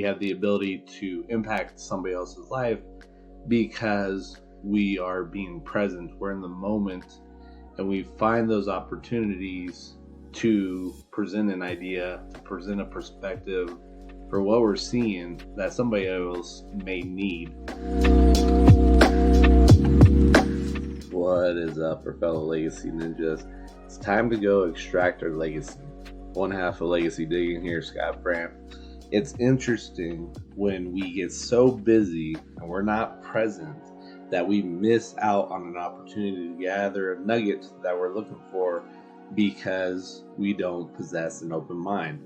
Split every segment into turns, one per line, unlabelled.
have the ability to impact somebody else's life because we are being present. We're in the moment, and we find those opportunities to present an idea, to present a perspective for what we're seeing that somebody else may need. What is up, our fellow Legacy Ninjas? It's time to go extract our legacy. One half of Legacy Digging here, Scott Brandt. It's interesting when we get so busy and we're not present that we miss out on an opportunity to gather a nugget that we're looking for because we don't possess an open mind.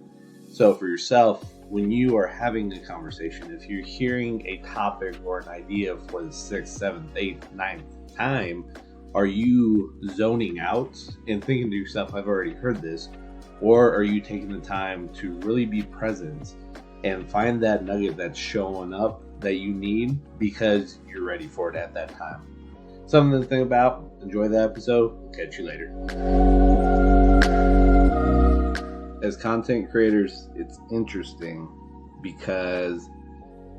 So for yourself, when you are having a conversation, if you're hearing a topic or an idea for the 6th, 7th, 8th, 9th time, are you zoning out and thinking to yourself, I've already heard this? Or are you taking the time to really be present and find that nugget that's showing up that you need because you're ready for it at that time? Something to think about. Enjoy the episode. We'll catch you later. As content creators, it's interesting because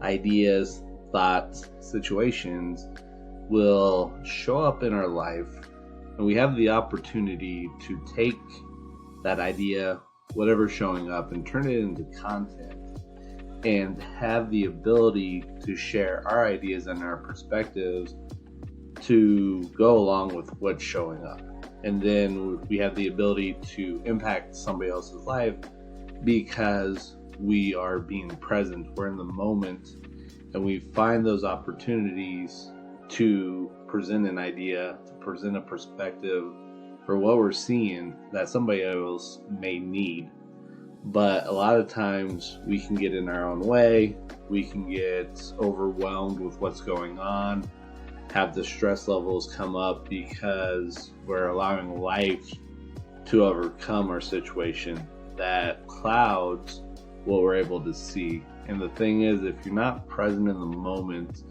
ideas, thoughts, situations will show up in our life, and we have the opportunity to take that idea, whatever's showing up, and turn it into content and have the ability to share our ideas and our perspectives to go along with what's showing up. And then we have the ability to impact somebody else's life because we are being present. We're in the moment, and we find those opportunities to present an idea, to present a perspective for what we're seeing that somebody else may need. But a lot of times we can get in our own way, we can get overwhelmed with what's going on, have the stress levels come up because we're allowing life to overcome our situation that clouds what we're able to see. And the thing is, if you're not present in the moment,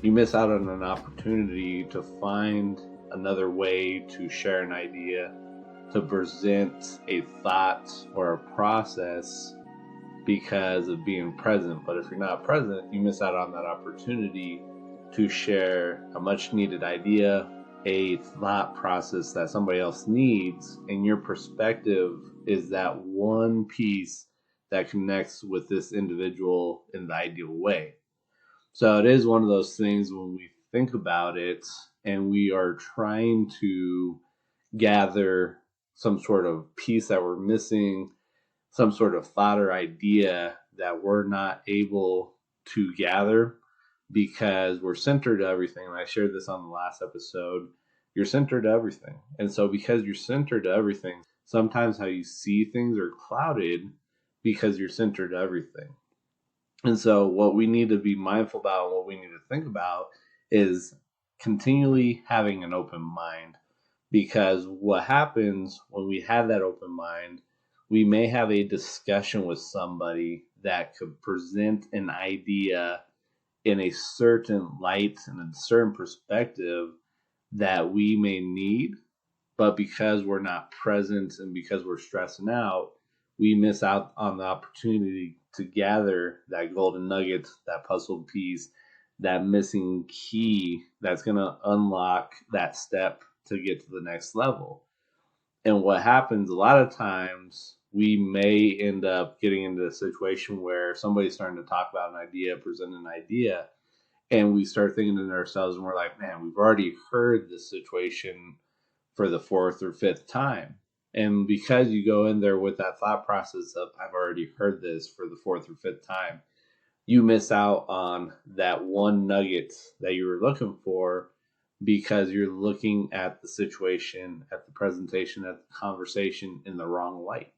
you miss out on an opportunity to find another way to share an idea, to present a thought or a process because of being present. But if you're not present, you miss out on that opportunity to share a much needed idea, a thought process that somebody else needs, and your perspective is that one piece that connects with this individual in the ideal way. So it is one of those things when we think about it and we are trying to gather some sort of piece that we're missing, some sort of thought or idea that we're not able to gather because we're centered to everything. And I shared this on the last episode. You're centered to everything. And so because you're centered to everything, sometimes how you see things are clouded because you're centered to everything. And so what we need to be mindful about and what we need to think about is continually having an open mind. Because what happens when we have that open mind, we may have a discussion with somebody that could present an idea in a certain light and a certain perspective that we may need. But because we're not present and because we're stressing out, we miss out on the opportunity to gather that golden nugget, that puzzle piece, that missing key that's going to unlock that step to get to the next level. And what happens a lot of times, we may end up getting into a situation where somebody's starting to talk about an idea, present an idea, and we start thinking to ourselves, and we're like, man, we've already heard this situation for the 4th or 5th time. And because you go in there with that thought process of, I've already heard this for the 4th or 5th time, you miss out on that one nugget that you were looking for because you're looking at the situation, at the presentation, at the conversation in the wrong light.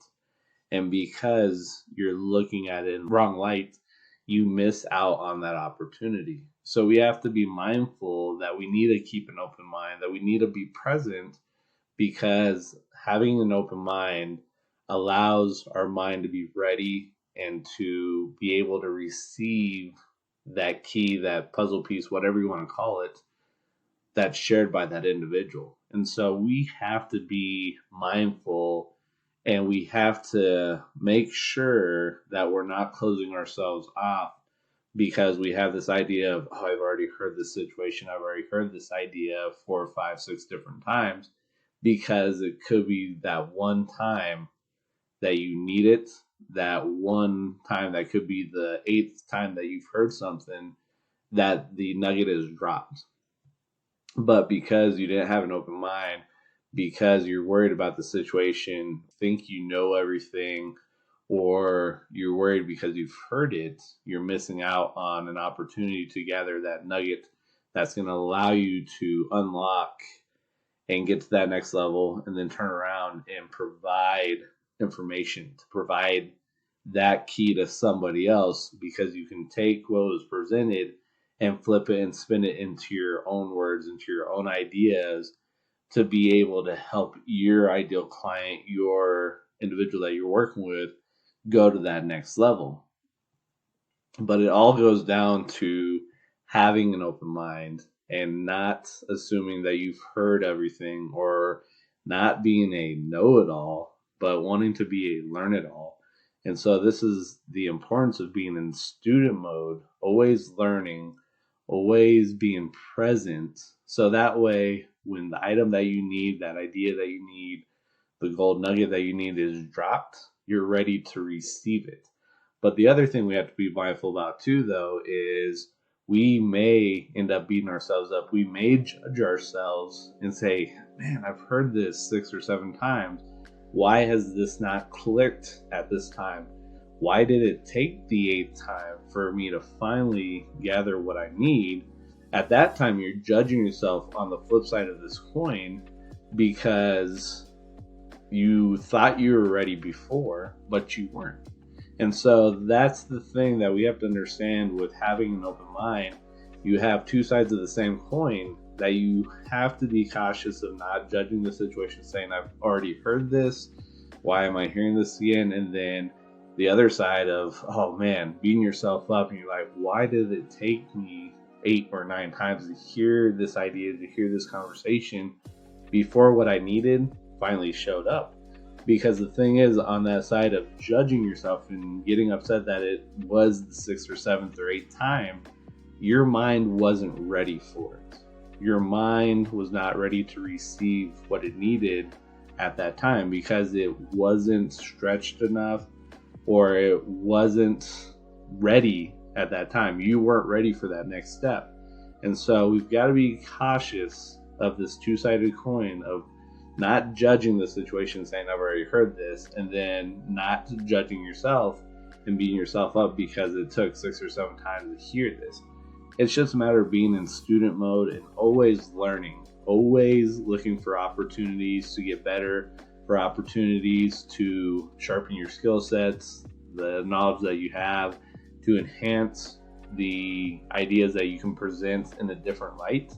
And because you're looking at it in the wrong light, you miss out on that opportunity. So we have to be mindful that we need to keep an open mind, that we need to be present, because having an open mind allows our mind to be ready and to be able to receive that key, that puzzle piece, whatever you want to call it, that's shared by that individual. And so we have to be mindful And we have to make sure that we're not closing ourselves off because we have this idea of, oh, I've already heard this situation. I've already heard this idea 4, 5, 6 different times, because it could be that one time that you need it, that one time that could be the eighth time that you've heard something, that the nugget is dropped. But because you didn't have an open mind, because you're worried about the situation, think you know everything, or you're worried because you've heard it, you're missing out on an opportunity to gather that nugget that's going to allow you to unlock and get to that next level, and then turn around and provide information, to provide that key to somebody else, because you can take what was presented and flip it and spin it into your own words, into your own ideas, to be able to help your ideal client, your individual that you're working with, go to that next level. But it all goes down to having an open mind and not assuming that you've heard everything, or not being a know-it-all, but wanting to be a learn-it-all. And so this is the importance of being in student mode, always learning, always being present. So that way, when the item that you need, that idea that you need, the gold nugget that you need is dropped, you're ready to receive it. But the other thing we have to be mindful about too, though, is we may end up beating ourselves up. We may judge ourselves and say, man, I've heard this 6 or 7 times. Why has this not clicked at this time? Why did it take the 8th time for me to finally gather what I need? At that time, you're judging yourself on the flip side of this coin, because you thought you were ready before, but you weren't. And so that's the thing that we have to understand with having an open mind. You have two sides of the same coin, that you have to be cautious of not judging the situation, saying, I've already heard this, why am I hearing this again? And then the other side of, oh man, beating yourself up, and you're like, why did it take me 8 or 9 times to hear this idea, to hear this conversation, before what I needed finally showed up? Because the thing is, on that side of judging yourself and getting upset that it was the 6th or 7th or 8th time, your mind wasn't ready for it. Your mind was not ready to receive what it needed at that time, because it wasn't stretched enough, or it wasn't ready at that time. You weren't ready for that next step. And so we've got to be cautious of this two-sided coin of not judging the situation, saying, I've already heard this, and then not judging yourself and beating yourself up because it took 6 or 7 times to hear this. It's just a matter of being in student mode and always learning, always looking for opportunities to get better, for opportunities to sharpen your skill sets, the knowledge that you have, to enhance the ideas that you can present in a different light.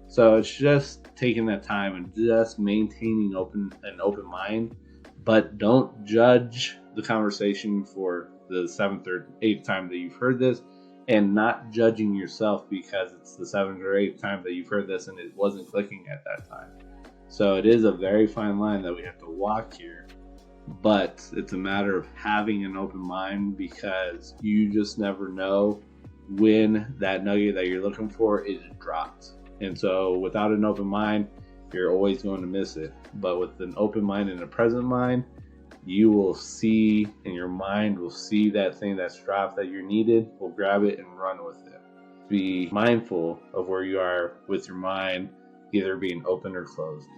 So it's just taking that time and just maintaining an open mind, but don't judge the conversation for the 7th or 8th time that you've heard this, and not judging yourself because it's the 7th or 8th time that you've heard this and it wasn't clicking at that time. So it is a very fine line that we have to walk here, but it's a matter of having an open mind, because you just never know when that nugget that you're looking for is dropped. And so without an open mind, you're always going to miss it. But with an open mind and a present mind, you will see, and your mind will see that thing that's dropped that you're needed, will grab it and run with it. Be mindful of where you are with your mind, either being open or closed.